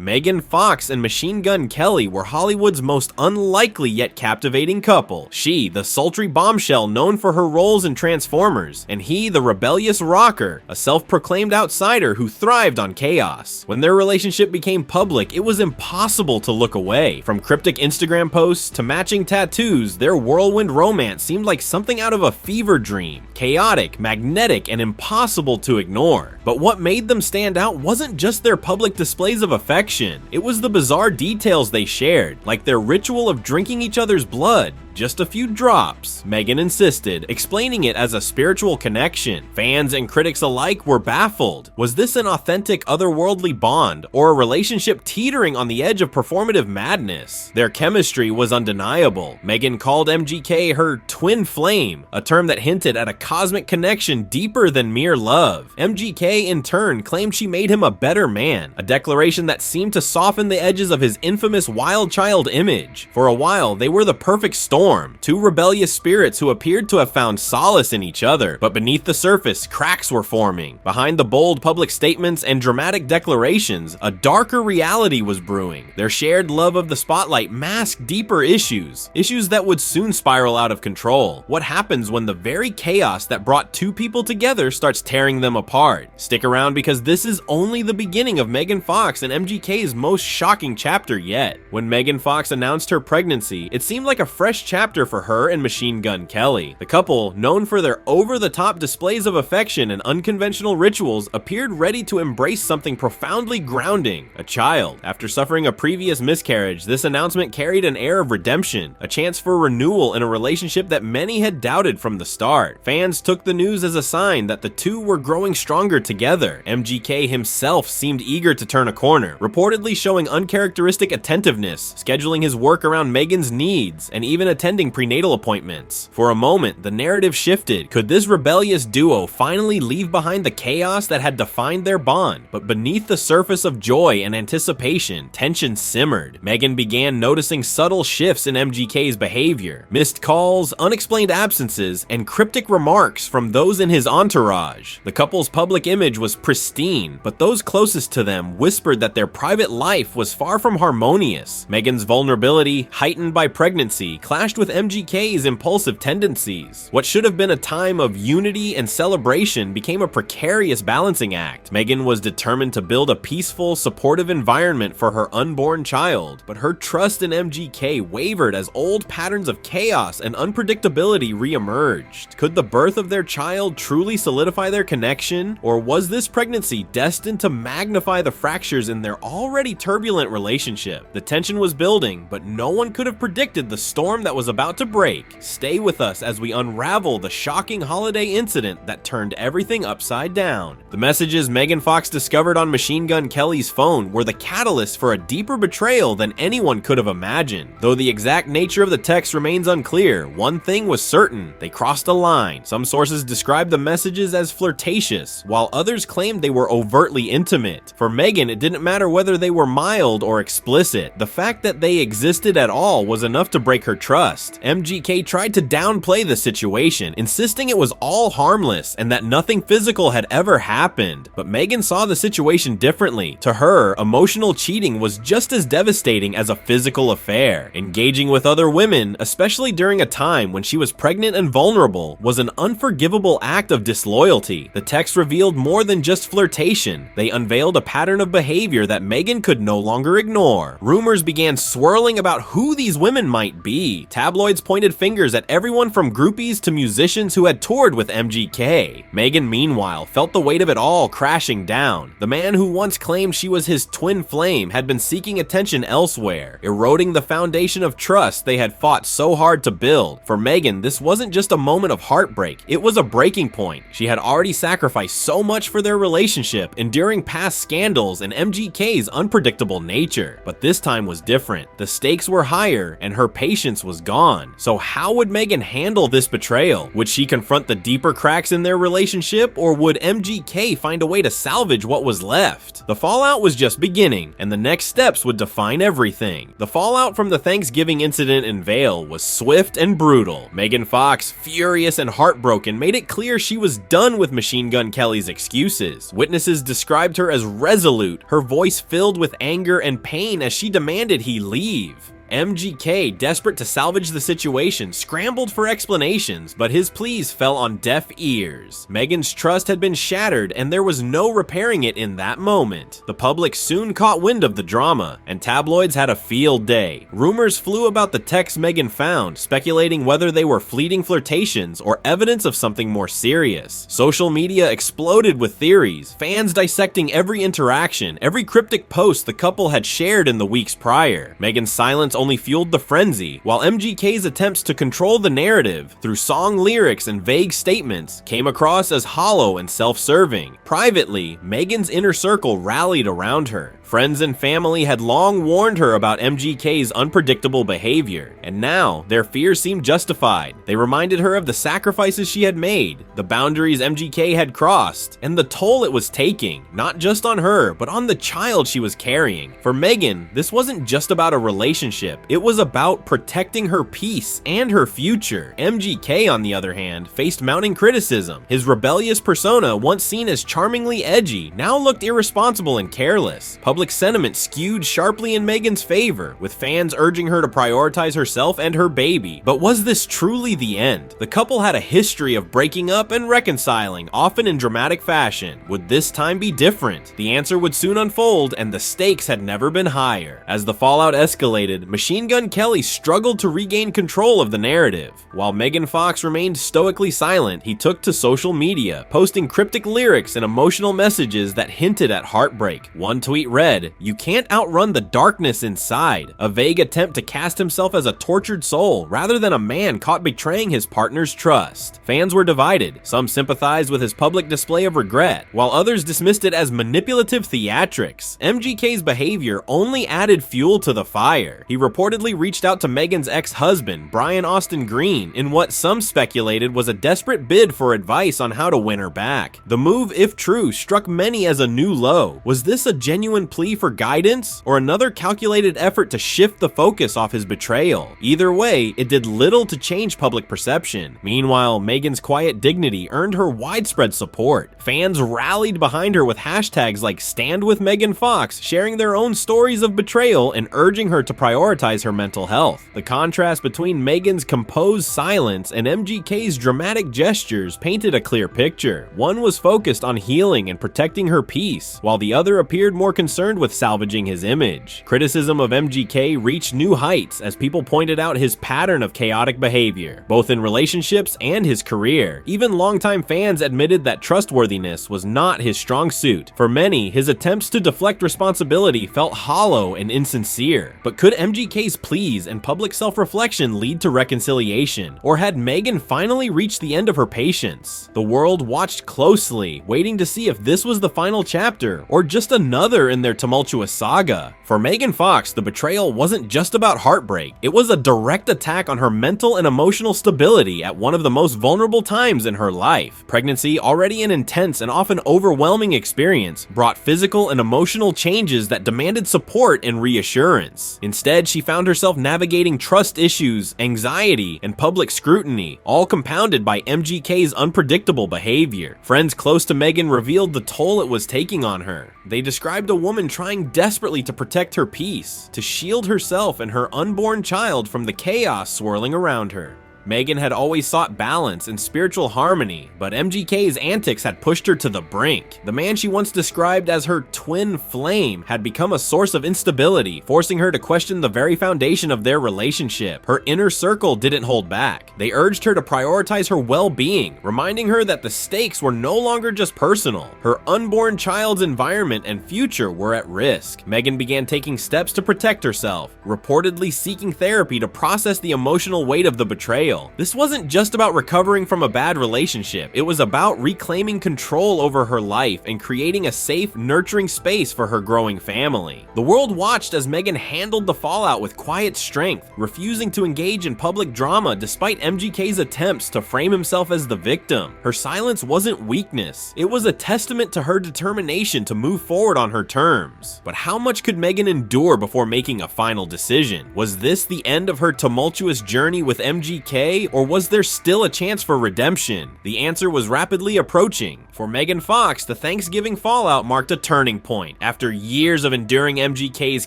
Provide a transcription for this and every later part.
Megan Fox and Machine Gun Kelly were Hollywood's most unlikely yet captivating couple. She, the sultry bombshell known for her roles in Transformers, and he, the rebellious rocker, a self-proclaimed outsider who thrived on chaos. When their relationship became public, it was impossible to look away. From cryptic Instagram posts to matching tattoos, their whirlwind romance seemed like something out of a fever dream. Chaotic, magnetic, and impossible to ignore. But what made them stand out wasn't just their public displays of affection. It was the bizarre details they shared, like their ritual of drinking each other's blood. Just a few drops, Megan insisted, explaining it as a spiritual connection. Fans and critics alike were baffled. Was this an authentic otherworldly bond, or a relationship teetering on the edge of performative madness? Their chemistry was undeniable. Megan called MGK her twin flame, a term that hinted at a cosmic connection deeper than mere love. MGK in turn claimed she made him a better man, a declaration that seemed to soften the edges of his infamous wild child image. For a while, they were the perfect storm. Two rebellious spirits who appeared to have found solace in each other, but beneath the surface, cracks were forming. Behind the bold public statements and dramatic declarations, a darker reality was brewing. Their shared love of the spotlight masked deeper issues that would soon spiral out of control. What happens when the very chaos that brought two people together starts tearing them apart? Stick around, because this is only the beginning of Megan Fox and MGK's most shocking chapter yet. When Megan Fox announced her pregnancy, it seemed like a fresh chapter for her and Machine Gun Kelly. The couple, known for their over-the-top displays of affection and unconventional rituals, appeared ready to embrace something profoundly grounding, a child. After suffering a previous miscarriage, this announcement carried an air of redemption, a chance for renewal in a relationship that many had doubted from the start. Fans took the news as a sign that the two were growing stronger together. MGK himself seemed eager to turn a corner, reportedly showing uncharacteristic attentiveness, scheduling his work around Megan's needs, and even attending prenatal appointments. For a moment, the narrative shifted. Could this rebellious duo finally leave behind the chaos that had defined their bond? But beneath the surface of joy and anticipation, tension simmered. Megan began noticing subtle shifts in MGK's behavior. Missed calls, unexplained absences, and cryptic remarks from those in his entourage. The couple's public image was pristine, but those closest to them whispered that their private life was far from harmonious. Megan's vulnerability, heightened by pregnancy, clashed with MGK's impulsive tendencies. What should have been a time of unity and celebration became a precarious balancing act. Megan was determined to build a peaceful, supportive environment for her unborn child, but her trust in MGK wavered as old patterns of chaos and unpredictability re-emerged. Could the birth of their child truly solidify their connection, or was this pregnancy destined to magnify the fractures in their already turbulent relationship? The tension was building, but no one could have predicted the storm that was about to break. Stay with us as we unravel the shocking holiday incident that turned everything upside down. The messages Megan Fox discovered on Machine Gun Kelly's phone were the catalyst for a deeper betrayal than anyone could have imagined. Though the exact nature of the text remains unclear, one thing was certain: they crossed a line. Some sources described the messages as flirtatious, while others claimed they were overtly intimate. For Megan, it didn't matter whether they were mild or explicit. The fact that they existed at all was enough to break her trust. MGK tried to downplay the situation, insisting it was all harmless and that nothing physical had ever happened. But Megan saw the situation differently. To her, emotional cheating was just as devastating as a physical affair. Engaging with other women, especially during a time when she was pregnant and vulnerable, was an unforgivable act of disloyalty. The text revealed more than just flirtation. They unveiled a pattern of behavior that Megan could no longer ignore. Rumors began swirling about who these women might be. Tabloids pointed fingers at everyone from groupies to musicians who had toured with MGK. Megan, meanwhile, felt the weight of it all crashing down. The man who once claimed she was his twin flame had been seeking attention elsewhere, eroding the foundation of trust they had fought so hard to build. For Megan, this wasn't just a moment of heartbreak, it was a breaking point. She had already sacrificed so much for their relationship, enduring past scandals and MGK's unpredictable nature. But this time was different. The stakes were higher, and her patience was gone. So how would Megan handle this betrayal? Would she confront the deeper cracks in their relationship, or would MGK find a way to salvage what was left? The fallout was just beginning, and the next steps would define everything. The fallout from the Thanksgiving incident in Vail was swift and brutal. Megan Fox, furious and heartbroken, made it clear she was done with Machine Gun Kelly's excuses. Witnesses described her as resolute, her voice filled with anger and pain as she demanded he leave. MGK, desperate to salvage the situation, scrambled for explanations, but his pleas fell on deaf ears. Megan's trust had been shattered, and there was no repairing it in that moment. The public soon caught wind of the drama, and tabloids had a field day. Rumors flew about the texts Megan found, speculating whether they were fleeting flirtations or evidence of something more serious. Social media exploded with theories, fans dissecting every interaction, every cryptic post the couple had shared in the weeks prior. Megan's silence only fueled the frenzy, while MGK's attempts to control the narrative through song lyrics and vague statements came across as hollow and self-serving. Privately, Megan's inner circle rallied around her. Friends and family had long warned her about MGK's unpredictable behavior, and now their fears seemed justified. They reminded her of the sacrifices she had made, the boundaries MGK had crossed, and the toll it was taking, not just on her, but on the child she was carrying. For Megan, this wasn't just about a relationship, it was about protecting her peace and her future. MGK, on the other hand, faced mounting criticism. His rebellious persona, once seen as charmingly edgy, now looked irresponsible and careless. Public sentiment skewed sharply in Megan's favor, with fans urging her to prioritize herself and her baby. But was this truly the end? The couple had a history of breaking up and reconciling, often in dramatic fashion. Would this time be different? The answer would soon unfold, and the stakes had never been higher. As the fallout escalated, Machine Gun Kelly struggled to regain control of the narrative. While Megan Fox remained stoically silent, he took to social media, posting cryptic lyrics and emotional messages that hinted at heartbreak. One tweet read, "You can't outrun the darkness inside," a vague attempt to cast himself as a tortured soul rather than a man caught betraying his partner's trust. Fans were divided. Some sympathized with his public display of regret, while others dismissed it as manipulative theatrics. MGK's behavior only added fuel to the fire. He reportedly reached out to Megan's ex-husband, Brian Austin Green, in what some speculated was a desperate bid for advice on how to win her back. The move, if true, struck many as a new low. Was this a genuine plea for guidance, or another calculated effort to shift the focus off his betrayal? Either way, it did little to change public perception. Meanwhile, Megan's quiet dignity earned her widespread support. Fans rallied behind her with hashtags like Stand With Megan Fox, sharing their own stories of betrayal and urging her to prioritize her mental health. The contrast between Megan's composed silence and MGK's dramatic gestures painted a clear picture. One was focused on healing and protecting her peace, while the other appeared more concerned with salvaging his image. Criticism of MGK reached new heights as people pointed out his pattern of chaotic behavior, both in relationships and his career. Even longtime fans admitted that trustworthiness was not his strong suit. For many, his attempts to deflect responsibility felt hollow and insincere. But could MGK's pleas and public self-reflection lead to reconciliation? Or had Megan finally reached the end of her patience? The world watched closely, waiting to see if this was the final chapter, or just another in their tumultuous saga. For Megan Fox, the betrayal wasn't just about heartbreak. It was a direct attack on her mental and emotional stability at one of the most vulnerable times in her life. Pregnancy, already an intense and often overwhelming experience, brought physical and emotional changes that demanded support and reassurance. Instead, she found herself navigating trust issues, anxiety, and public scrutiny, all compounded by MGK's unpredictable behavior. Friends close to Megan revealed the toll it was taking on her. They described a woman trying desperately to protect her peace, to shield herself and her unborn child from the chaos swirling around her. Megan had always sought balance and spiritual harmony, but MGK's antics had pushed her to the brink. The man she once described as her twin flame had become a source of instability, forcing her to question the very foundation of their relationship. Her inner circle didn't hold back. They urged her to prioritize her well-being, reminding her that the stakes were no longer just personal. Her unborn child's environment and future were at risk. Megan began taking steps to protect herself, reportedly seeking therapy to process the emotional weight of the betrayal. betrayal. This wasn't just about recovering from a bad relationship, it was about reclaiming control over her life and creating a safe, nurturing space for her growing family. The world watched as Megan handled the fallout with quiet strength, refusing to engage in public drama despite MGK's attempts to frame himself as the victim. Her silence wasn't weakness, it was a testament to her determination to move forward on her terms. But how much could Megan endure before making a final decision? Was this the end of her tumultuous journey with MGK, or was there still a chance for redemption? The answer was rapidly approaching. For Megan Fox, the Thanksgiving fallout marked a turning point. After years of enduring MGK's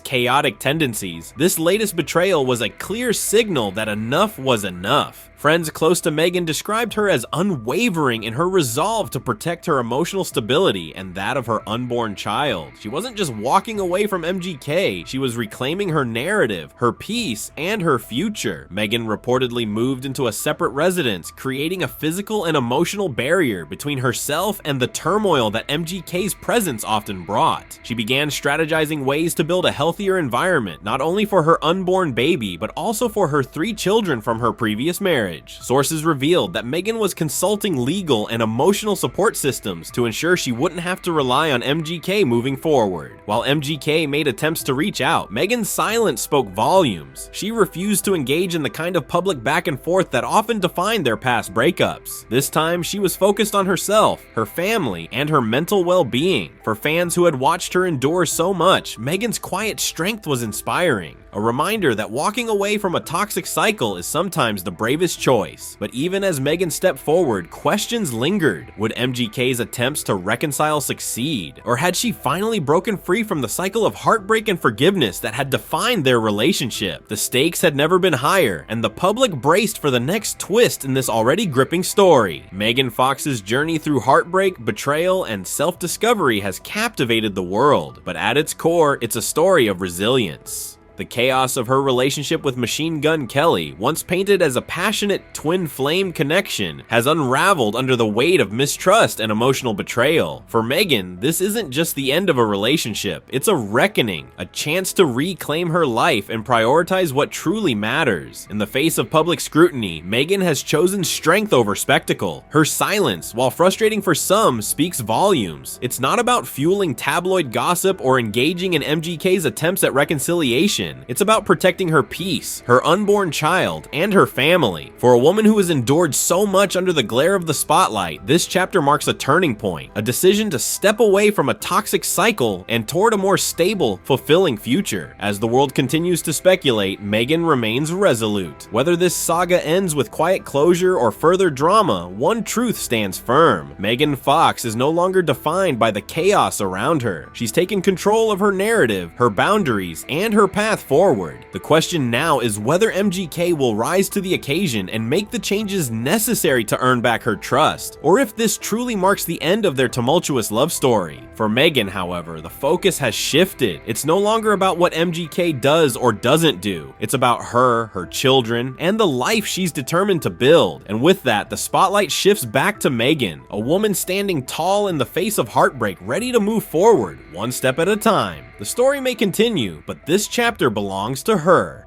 chaotic tendencies, this latest betrayal was a clear signal that enough was enough. Friends close to Megan described her as unwavering in her resolve to protect her emotional stability and that of her unborn child. She wasn't just walking away from MGK, she was reclaiming her narrative, her peace, and her future. Megan reportedly moved into a separate residence, creating a physical and emotional barrier between herself and the turmoil that MGK's presence often brought. She began strategizing ways to build a healthier environment, not only for her unborn baby, but also for her 3 children from her previous marriage. Sources revealed that Megan was consulting legal and emotional support systems to ensure she wouldn't have to rely on MGK moving forward. While MGK made attempts to reach out, Megan's silence spoke volumes. She refused to engage in the kind of public back and forth that often defined their past breakups. This time, she was focused on herself, her family, and her mental well-being. For fans who had watched her endure so much, Megan's quiet strength was inspiring. A reminder that walking away from a toxic cycle is sometimes the bravest choice. But even as Megan stepped forward, questions lingered. Would MGK's attempts to reconcile succeed? Or had she finally broken free from the cycle of heartbreak and forgiveness that had defined their relationship? The stakes had never been higher, and the public braced for the next twist in this already gripping story. Megan Fox's journey through heartbreak, betrayal, and self-discovery has captivated the world. But at its core, it's a story of resilience. The chaos of her relationship with Machine Gun Kelly, once painted as a passionate twin flame connection, has unraveled under the weight of mistrust and emotional betrayal. For Megan, this isn't just the end of a relationship, it's a reckoning, a chance to reclaim her life and prioritize what truly matters. In the face of public scrutiny, Megan has chosen strength over spectacle. Her silence, while frustrating for some, speaks volumes. It's not about fueling tabloid gossip or engaging in MGK's attempts at reconciliation. It's about protecting her peace, her unborn child, and her family. For a woman who has endured so much under the glare of the spotlight, this chapter marks a turning point, a decision to step away from a toxic cycle and toward a more stable, fulfilling future. As the world continues to speculate, Megan remains resolute. Whether this saga ends with quiet closure or further drama, one truth stands firm. Megan Fox is no longer defined by the chaos around her. She's taken control of her narrative, her boundaries, and her path forward. The question now is whether MGK will rise to the occasion and make the changes necessary to earn back her trust, or if this truly marks the end of their tumultuous love story. For Megan, however, the focus has shifted. It's no longer about what MGK does or doesn't do. It's about her, her children, and the life she's determined to build. And with that, the spotlight shifts back to Megan, a woman standing tall in the face of heartbreak, ready to move forward, one step at a time. The story may continue, but this chapter belongs to her.